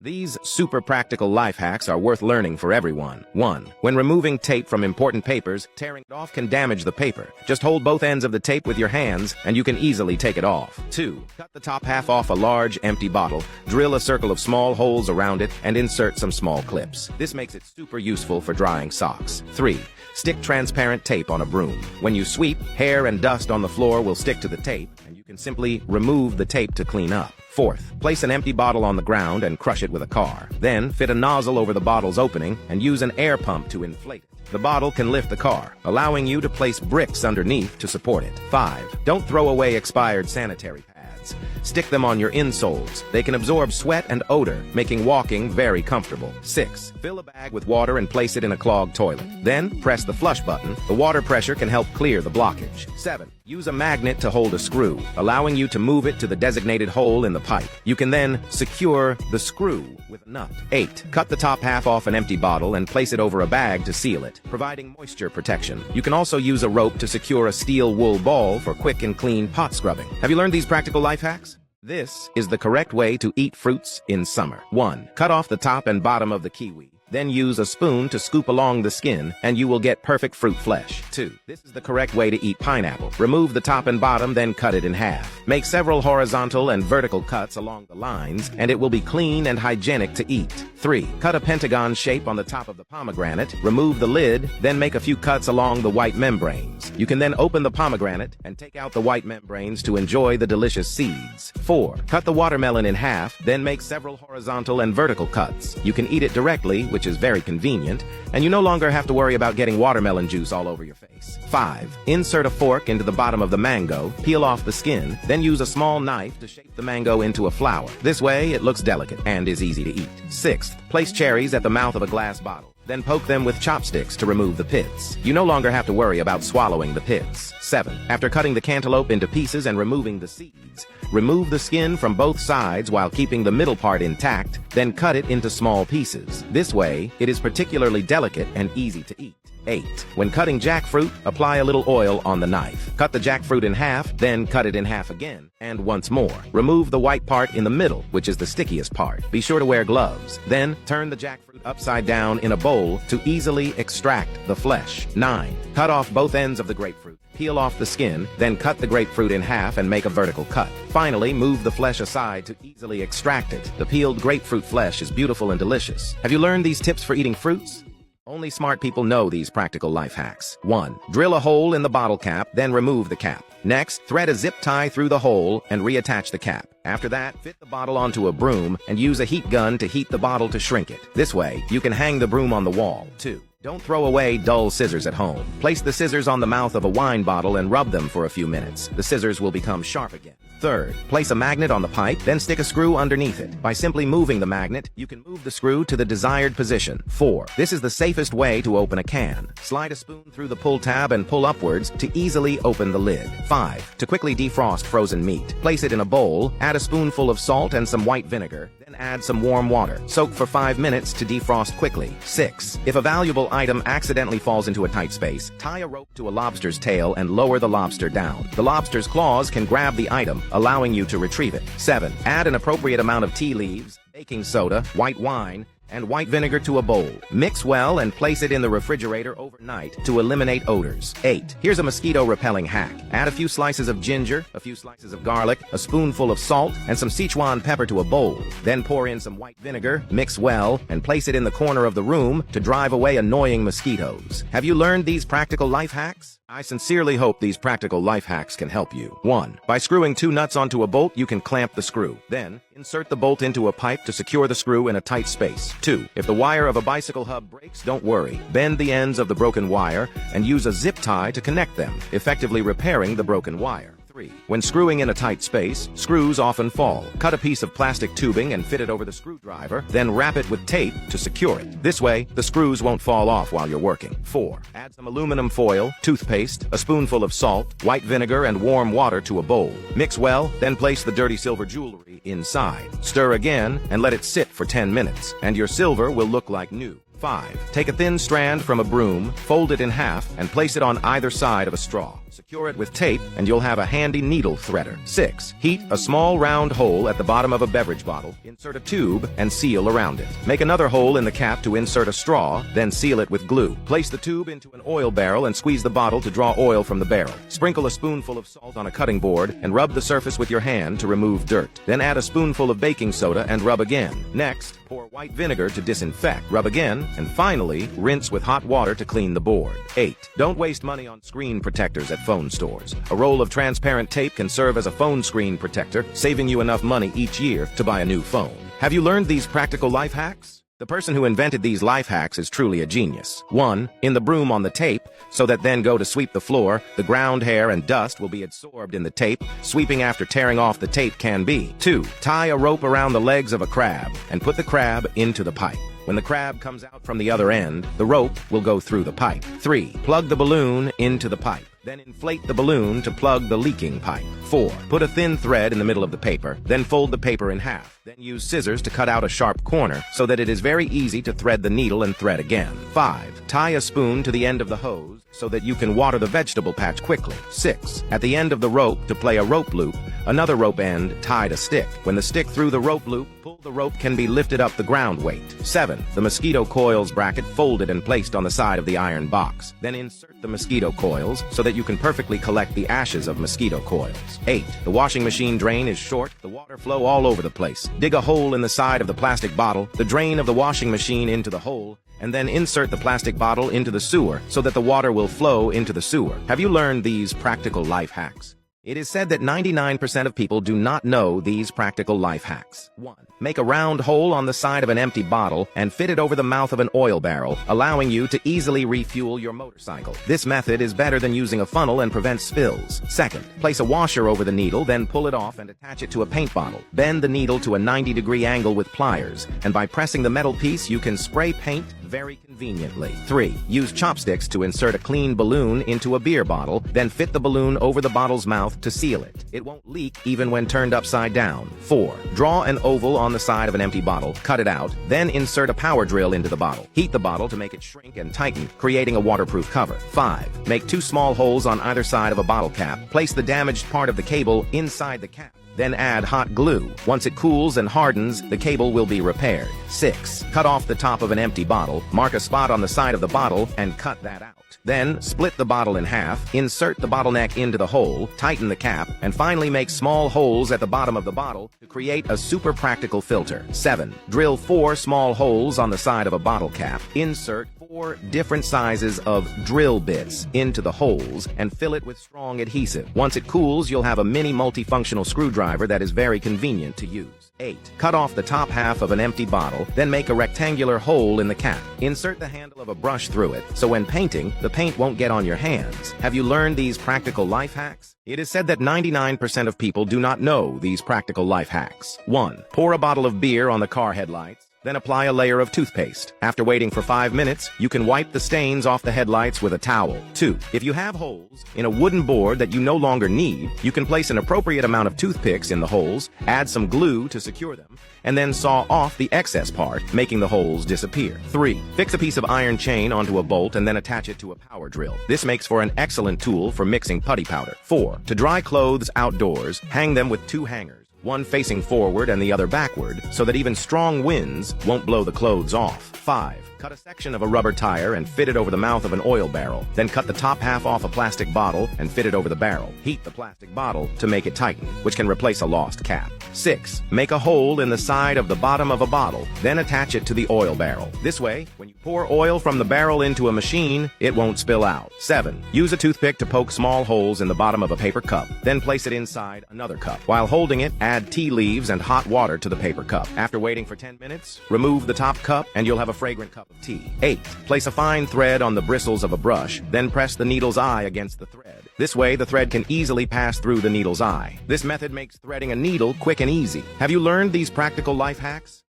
These super practical life hacks are worth learning for everyone. 1. When removing tape from important papers, tearing it off can damage the paper. Just hold both ends of the tape with your hands, and you can easily take it off. 2. Cut the top half off a large, empty bottle, drill a circle of small holes around it, and insert some small clips. This makes it super useful for drying socks. 3. Stick transparent tape on a broom. When you sweep, hair and dust on the floor will stick to the tape, and you can simply remove the tape to clean up. 4th, place an empty bottle on the ground and crush it with a car. Then, fit a nozzle over the bottle's opening and use an air pump to inflate it. The bottle can lift the car, allowing you to place bricks underneath to support it. 5. Don't throw away expired sanitary pads. Stick them on your insoles. They can absorb sweat and odor, making walking very comfortable. 6. Fill a bag with water and place it in a clogged toilet. Then, press the flush button. The water pressure can help clear the blockage. 7. Use a magnet to hold a screw, allowing you to move it to the designated hole in the pipe. You can then secure the screw with a nut. 8. Cut the top half off an empty bottle and place it over a bag to seal it, providing moisture protection. You can also use a rope to secure a steel wool ball for quick and clean pot scrubbing. Have you learned these practical life hacks? This is the correct way to eat fruits in summer. 1. Cut off the top and bottom of the kiwi. Then use a spoon to scoop along the skin, and you will get perfect fruit flesh. 2. This is the correct way to eat pineapple. Remove the top and bottom, then cut it in half. Make several horizontal and vertical cuts along the lines, and it will be clean and hygienic to eat. 3. Cut a pentagon shape on the top of the pomegranate, remove the lid, then make a few cuts along the white membranes. You can then open the pomegranate and take out the white membranes to enjoy the delicious seeds. 4. Cut the watermelon in half, then make several horizontal and vertical cuts. You can eat it directly, which is very convenient, and you no longer have to worry about getting watermelon juice all over your face. 5. Insert a fork into the bottom of the mango, peel off the skin, then use a small knife to shape the mango into a flower. This way, it looks delicate and is easy to eat. 6. Place cherries at the mouth of a glass bottle. Then poke them with chopsticks to remove the pits. You no longer have to worry about swallowing the pits. 7. After cutting the cantaloupe into pieces and removing the seeds, remove the skin from both sides while keeping the middle part intact, then cut it into small pieces. This way, it is particularly delicate and easy to eat. 8. When cutting jackfruit, apply a little oil on the knife. Cut the jackfruit in half, then cut it in half again, and once more. Remove the white part in the middle, which is the stickiest part. Be sure to wear gloves. Then, turn the jackfruit upside down in a bowl to easily extract the flesh. 9. Cut off both ends of the grapefruit. Peel off the skin, then cut the grapefruit in half and make a vertical cut. Finally, move the flesh aside to easily extract it. The peeled grapefruit flesh is beautiful and delicious. Have you learned these tips for eating fruits? Only smart people know these practical life hacks. 1. Drill a hole in the bottle cap, then remove the cap. Next, thread a zip tie through the hole and reattach the cap. After that, fit the bottle onto a broom and use a heat gun to heat the bottle to shrink it. This way, you can hang the broom on the wall. 2. Don't throw away dull scissors at home. Place the scissors on the mouth of a wine bottle and rub them for a few minutes. The scissors will become sharp again. 3. Place a magnet on the pipe, then stick a screw underneath it. By simply moving the magnet, you can move the screw to the desired position. 4. This is the safest way to open a can. Slide a spoon through the pull tab and pull upwards to easily open the lid. 5. To quickly defrost frozen meat, place it in a bowl, add a spoonful of salt and some white vinegar, then add some warm water. Soak for 5 minutes to defrost quickly. 6. If a valuable item accidentally falls into a tight space, tie a rope to a lobster's tail and lower the lobster down. The lobster's claws can grab the item, allowing you to retrieve it. 7. Add an appropriate amount of tea leaves, baking soda, white wine, and white vinegar to a bowl. Mix well and place it in the refrigerator overnight to eliminate odors. 8. Here's a mosquito-repelling hack. Add a few slices of ginger, a few slices of garlic, a spoonful of salt, and some Sichuan pepper to a bowl. Then pour in some white vinegar, mix well, and place it in the corner of the room to drive away annoying mosquitoes. Have you learned these practical life hacks? I sincerely hope these practical life hacks can help you. 1. By screwing 2 nuts onto a bolt, you can clamp the screw. Then, insert the bolt into a pipe to secure the screw in a tight space. 2. If the wire of a bicycle hub breaks, don't worry. Bend the ends of the broken wire and use a zip tie to connect them, effectively repairing the broken wire. 3. When screwing in a tight space, screws often fall. Cut a piece of plastic tubing and fit it over the screwdriver, then wrap it with tape to secure it. This way, the screws won't fall off while you're working. 4. Add some aluminum foil, toothpaste, a spoonful of salt, white vinegar, and warm water to a bowl. Mix well, then place the dirty silver jewelry inside. Stir again and let it sit for 10 minutes, and your silver will look like new. 5. Take a thin strand from a broom, fold it in half, and place it on either side of a straw. Secure it with tape, and you'll have a handy needle threader. 6. Heat a small round hole at the bottom of a beverage bottle. Insert a tube and seal around it. Make another hole in the cap to insert a straw, then seal it with glue. Place the tube into an oil barrel and squeeze the bottle to draw oil from the barrel. Sprinkle a spoonful of salt on a cutting board and rub the surface with your hand to remove dirt. Then add a spoonful of baking soda and rub again. Next, pour white vinegar to disinfect. Rub again, and finally, rinse with hot water to clean the board. 8. Don't waste money on screen protectors at phone stores. A roll of transparent tape can serve as a phone screen protector, saving you enough money each year to buy a new phone. Have you learned these practical life hacks? The person who invented these life hacks is truly a genius. 1. In the broom on the tape, so that then go to sweep the floor, the ground hair and dust will be absorbed in the tape. Sweeping after tearing off the tape can be. 2. Tie a rope around the legs of a crab and put the crab into the pipe. When the crab comes out from the other end, the rope will go through the pipe. 3. Plug the balloon into the pipe. Then inflate the balloon to plug the leaking pipe. 4. Put a thin thread in the middle of the paper, then fold the paper in half. Then use scissors to cut out a sharp corner so that it is very easy to thread the needle and thread again. 5. Tie a spoon to the end of the hose so that you can water the vegetable patch quickly. 6. At the end of the rope to play a rope loop, another rope end tied a stick. When the stick through the rope loop, pull the rope can be lifted up the ground weight. 7. The mosquito coils bracket folded and placed on the side of the iron box. Then insert the mosquito coils so that you can perfectly collect the ashes of mosquito coils. 8. The washing machine drain is short, the water flow all over the place. Dig a hole in the side of the plastic bottle, the drain of the washing machine into the hole, and then insert the plastic bottle into the sewer so that the water will flow into the sewer. Have you learned these practical life hacks? It is said that 99% of people do not know these practical life hacks. 1. Make a round hole on the side of an empty bottle and fit it over the mouth of an oil barrel, allowing you to easily refuel your motorcycle. This method is better than using a funnel and prevents spills. 2. Place a washer over the needle, then pull it off and attach it to a paint bottle. Bend the needle to a 90-degree angle with pliers, and by pressing the metal piece, you can spray paint very conveniently. 3. Use chopsticks to insert a clean balloon into a beer bottle, then fit the balloon over the bottle's mouth to seal it. It won't leak even when turned upside down. 4. Draw an oval on the side of an empty bottle, cut it out, then insert a power drill into the bottle. Heat the bottle to make it shrink and tighten, creating a waterproof cover. 5. Make 2 small holes on either side of a bottle cap. Place the damaged part of the cable inside the cap. Then add hot glue. Once it cools and hardens, the cable will be repaired. 6. Cut off the top of an empty bottle, mark a spot on the side of the bottle, and cut that out. Then, split the bottle in half, insert the bottleneck into the hole, tighten the cap, and finally make small holes at the bottom of the bottle to create a super practical filter. 7. Drill 4 small holes on the side of a bottle cap. Insert 4 different sizes of drill bits into the holes and fill it with strong adhesive. Once it cools, you'll have a mini multifunctional screwdriver that is very convenient to use. 8. Cut off the top half of an empty bottle, then make a rectangular hole in the cap. Insert the handle of a brush through it, so when painting, the paint won't get on your hands. Have you learned these practical life hacks? It is said that 99% of people do not know these practical life hacks. 1. Pour a bottle of beer on the car headlights. Then apply a layer of toothpaste. After waiting for 5 minutes, you can wipe the stains off the headlights with a towel. 2. If you have holes in a wooden board that you no longer need, you can place an appropriate amount of toothpicks in the holes, add some glue to secure them, and then saw off the excess part, making the holes disappear. 3. Fix a piece of iron chain onto a bolt and then attach it to a power drill. This makes for an excellent tool for mixing putty powder. 4. To dry clothes outdoors, hang them with 2 hangers, one facing forward and the other backward, so that even strong winds won't blow the clothes off. 5. Cut a section of a rubber tire and fit it over the mouth of an oil barrel. Then cut the top half off a plastic bottle and fit it over the barrel. Heat the plastic bottle to make it tighten, which can replace a lost cap. 6. Make a hole in the side of the bottom of a bottle, then attach it to the oil barrel. This way, when you pour oil from the barrel into a machine, it won't spill out. 7. Use a toothpick to poke small holes in the bottom of a paper cup, then place it inside another cup. While holding it, add tea leaves and hot water to the paper cup. After waiting for 10 minutes, remove the top cup and you'll have a fragrant cup of tea. 8. Place a fine thread on the bristles of a brush, then press the needle's eye against the thread. This way, the thread can easily pass through the needle's eye. This method makes threading a needle quick and easy. Have you learned these practical life hacks?